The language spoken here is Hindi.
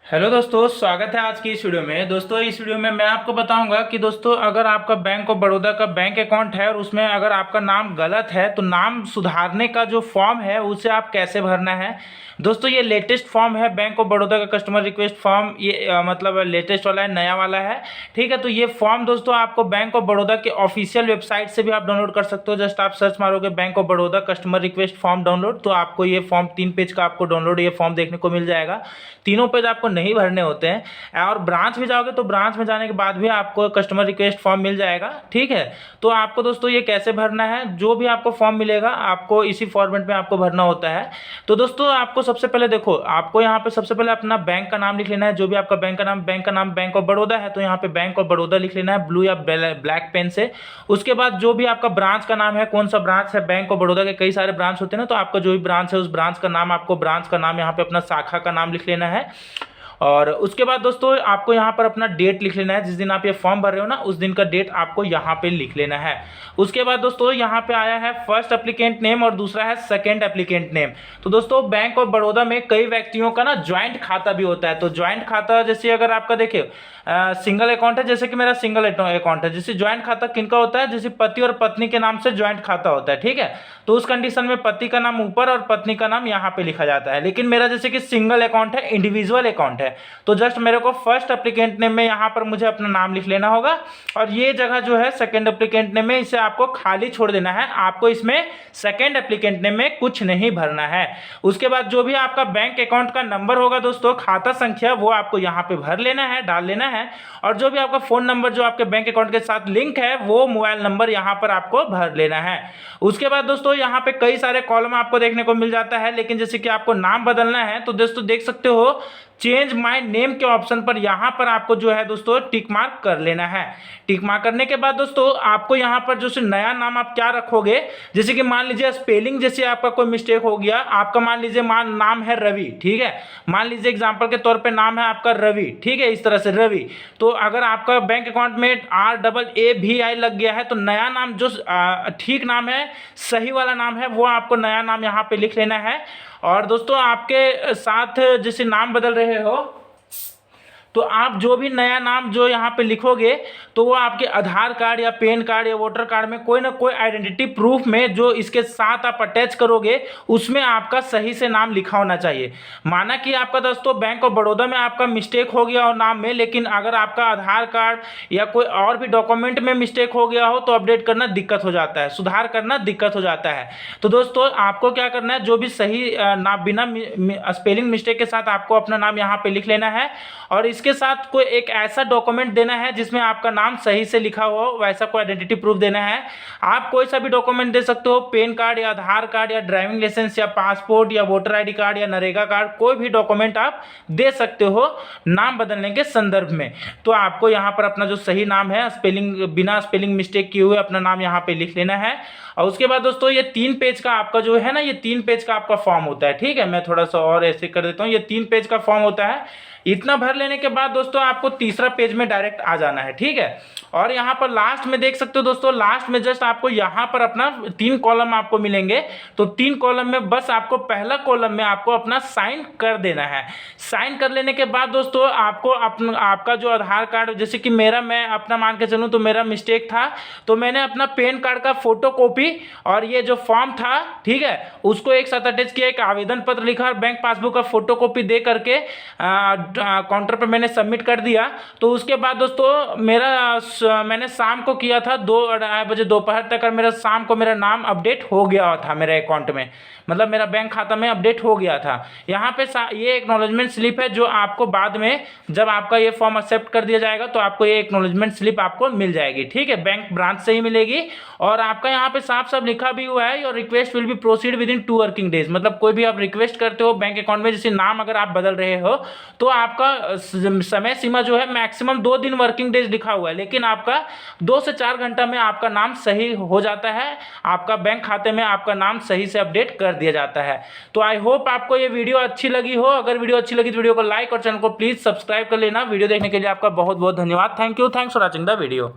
हेलो दोस्तों, स्वागत है आज की इस वीडियो में। दोस्तों इस वीडियो में मैं आपको बताऊंगा कि दोस्तों अगर आपका बैंक ऑफ बड़ौदा का बैंक अकाउंट है और उसमें अगर आपका नाम गलत है तो नाम सुधारने का जो फॉर्म है उसे आप कैसे भरना है। दोस्तों ये लेटेस्ट फॉर्म है बैंक ऑफ बड़ौदा का कस्टमर रिक्वेस्ट फॉर्म। ये मतलब लेटेस्ट वाला है, नया वाला है। ठीक है, तो ये फॉर्म दोस्तों आपको बैंक ऑफ बड़ौदा के ऑफिशियल वेबसाइट से भी आप डाउनलोड कर सकते हो। जस्ट आप सर्च मारोगे bank of Baroda customer request form download, तो आपको ये फॉर्म 3 पेज का आपको डाउनलोड ये फॉर्म देखने को मिल जाएगा। तीनों पेज आपको नहीं भरने होते हैं। और ब्रांच में जाओगे तो ब्रांच में जाने के बाद भी आपको कस्टमर रिक्वेस्ट फॉर्म मिल जाएगा। ठीक है, तो आपको दोस्तों ये कैसे भरना है, जो भी आपको फॉर्म मिलेगा आपको इसी फॉर्मेट में आपको भरना होता है। तो दोस्तों आपको सबसे पहले देखो, आपको यहाँ पे सबसे पहले अपना बैंक का नाम लिख लेना है। जो भी आपका बैंक का नाम बैंक ऑफ बड़ौदा है तो यहाँ पे बैंक ऑफ बड़ौदा लिख लेना है ब्लू या ब्लैक पेन से। उसके बाद जो भी आपका ब्रांच का नाम है, कौन सा ब्रांच है, बैंक ऑफ बड़ौदा के कई सारे ब्रांच होते हैं ना, तो आपका जो भी ब्रांच है उस ब्रांच का नाम, आपको ब्रांच का नाम यहाँ पे अपना शाखा का नाम लिख लेना है। और उसके बाद दोस्तों आपको यहाँ पर अपना डेट लिख लेना है। जिस दिन आप ये फॉर्म भर रहे हो ना उस दिन का डेट आपको यहाँ पे लिख लेना है। उसके बाद दोस्तों यहाँ पे आया है फर्स्ट एप्लीकेंट नेम और दूसरा है सेकंड एप्लीकेंट नेम। तो दोस्तों बैंक ऑफ बड़ौदा में कई व्यक्तियों का ना ज्वाइंट खाता भी होता है। तो ज्वाइंट खाता जैसे अगर आपका देखिए सिंगल अकाउंट है, जैसे कि मेरा सिंगल अकाउंट है, जैसे ज्वाइंट खाता किनका होता है, जैसे पति और पत्नी के नाम से ज्वाइंट खाता होता है। ठीक है, तो उस कंडीशन में पति का नाम ऊपर और पत्नी का नाम यहाँ पे लिखा जाता है। लेकिन मेरा जैसे कि सिंगल अकाउंट है, इंडिविजुअल अकाउंट है, तो जस्ट मेरे को फर्स्ट एप्लीकेंट नेम में यहाँ पर मुझे अपना नाम लिख लेना होगा। और ये जगह जो है सेकंड एप्लीकेंट नेम में, इसे आपको खाली छोड़ देना है। आपको इसमें सेकंड एप्लीकेंट नेम में कुछ नहीं भरना है। उसके बाद जो भी आपका बैंक अकाउंट का नंबर होगा दोस्तों, खाता संख्या, वो आपको यहाँ पे भर लेना है, डाल लेना है। और जो भी आपका फोन नंबर जो आपके बैंक अकाउंट के साथ लिंक है वो मोबाइल नंबर यहाँ पर आपको भर लेना है। उसके बाद दोस्तों यहाँ पे कई सारे कॉलम आपको देखने को मिल जाता है। लेकिन जैसे कि आपको नाम बदलना है तो दोस्तों देख सकते हो चेंज माय नेम के ऑप्शन पर यहाँ पर आपको जो है दोस्तों टिक मार्क कर लेना है। टिक मार्क करने के बाद दोस्तों आपको यहाँ पर जो नया नाम आप क्या रखोगे, जैसे कि मान लीजिए स्पेलिंग जैसे आपका कोई मिस्टेक हो गया, आपका मान लीजिए नाम है रवि। ठीक है, मान लीजिए एग्जांपल के तौर पे नाम है आपका रवि। ठीक है, इस तरह से रवि। तो अगर आपका बैंक अकाउंट में RAAVI लग गया है तो नया नाम जो ठीक नाम है, सही वाला नाम है, वो आपको नया नाम यहाँ पे लिख लेना है। और दोस्तों आपके साथ जैसे नाम बदल रहे हो तो आप जो भी नया नाम जो यहाँ पे लिखोगे तो वो आपके आधार कार्ड या पैन कार्ड या वोटर कार्ड में कोई ना कोई आइडेंटिटी प्रूफ में जो इसके साथ आप अटैच करोगे उसमें आपका सही से नाम लिखा होना चाहिए। माना कि आपका दोस्तों बैंक ऑफ बड़ौदा में आपका मिस्टेक हो गया हो नाम में, लेकिन अगर आपका आधार कार्ड या कोई और भी डॉक्यूमेंट में मिस्टेक हो गया हो तो अपडेट करना दिक्कत हो जाता है, सुधार करना दिक्कत हो जाता है। तो दोस्तों आपको क्या करना है, जो भी सही नाम बिना स्पेलिंग मिस्टेक के साथ आपको अपना नाम यहाँ पे लिख लेना है। और इसके साथ कोई एक ऐसा डॉक्यूमेंट देना है जिसमें आपका नाम सही से लिखा हो, वैसा कोई आइडेंटिटी प्रूफ देना है। आप कोई सा भी डॉक्यूमेंट दे सकते हो, पैन कार्ड या आधार कार्ड या ड्राइविंग लाइसेंस या पासपोर्ट या वोटर आईडी कार्ड या नरेगा कार्ड, कोई भी डॉक्यूमेंट आप दे सकते हो नाम बदलने के संदर्भ में। तो आपको यहाँ पर अपना जो सही नाम है बिना स्पेलिंग मिस्टेक किए हुए अपना नाम यहाँ पे लिख लेना है। और उसके बाद दोस्तों ये 3 पेज का आपका जो है ना, ये 3 पेज का आपका फॉर्म होता है। ठीक है, मैं थोड़ा सा और ऐसे कर देता हूँ, ये 3 पेज का फॉर्म होता है। इतना भर लेने के बाद दोस्तों आपको तीसरा पेज में डायरेक्ट आ जाना है। ठीक है, और यहाँ पर लास्ट में देख सकते हो दोस्तों, लास्ट में जस्ट आपको यहाँ पर अपना 3 कॉलम आपको मिलेंगे। तो 3 कॉलम में बस आपको पहला कॉलम में आपको अपना साइन कर देना है। साइन कर लेने के बाद दोस्तों आपको आपका जो आधार कार्ड, जैसे कि मैं अपना मान के चलूँ तो मेरा मिस्टेक था, तो मैंने अपना पैन कार्ड का फोटो कॉपी और ये जो फॉर्म था, ठीक है, उसको एक साथ अटैच किया, एक आवेदन पत्र लिखा और बैंक पासबुक का फोटो कॉपी दे करके काउंटर पे मैंने सबमिट कर दिया। तो उसके बाद दोस्तों मैंने शाम को किया था 2-2:30 बजे दोपहर तक, और मेरा शाम को मेरा नाम अपडेट हो गया था मेरे अकाउंट में, मतलब मेरा बैंक खाता में अपडेट हो गया था। यहाँ पे ये एक्नॉलेजमेंट स्लिप है जो आपको बाद में जब आपका ये फॉर्म एक्सेप्ट कर दिया जाएगा तो आपको ये एक्नॉलेजमेंट स्लिप आपको मिल जाएगी। ठीक है, बैंक ब्रांच से ही मिलेगी। और आपका यहाँ पे साफ साफ लिखा भी हुआ है, your request will be proceed with in 2 working days. मतलब कोई भी आप रिक्वेस्ट करते हो बैंक अकाउंट में, जैसे नाम अगर आप बदल रहे हो तो आपका समय सीमा जो है मैक्सिमम 2 दिन वर्किंग डेज लिखा हुआ है, लेकिन आपका 2 से 4 घंटा में आपका नाम सही हो जाता है, आपका बैंक खाते में आपका नाम सही से अपडेट कर दिया जाता है। तो आई होप आपको ये वीडियो अच्छी लगी हो। अगर वीडियो अच्छी लगी तो वीडियो को लाइक और चैनल को प्लीज सब्सक्राइब कर लेना। वीडियो देखने के लिए आपका बहुत बहुत धन्यवाद। Thank you, thanks for watching the video.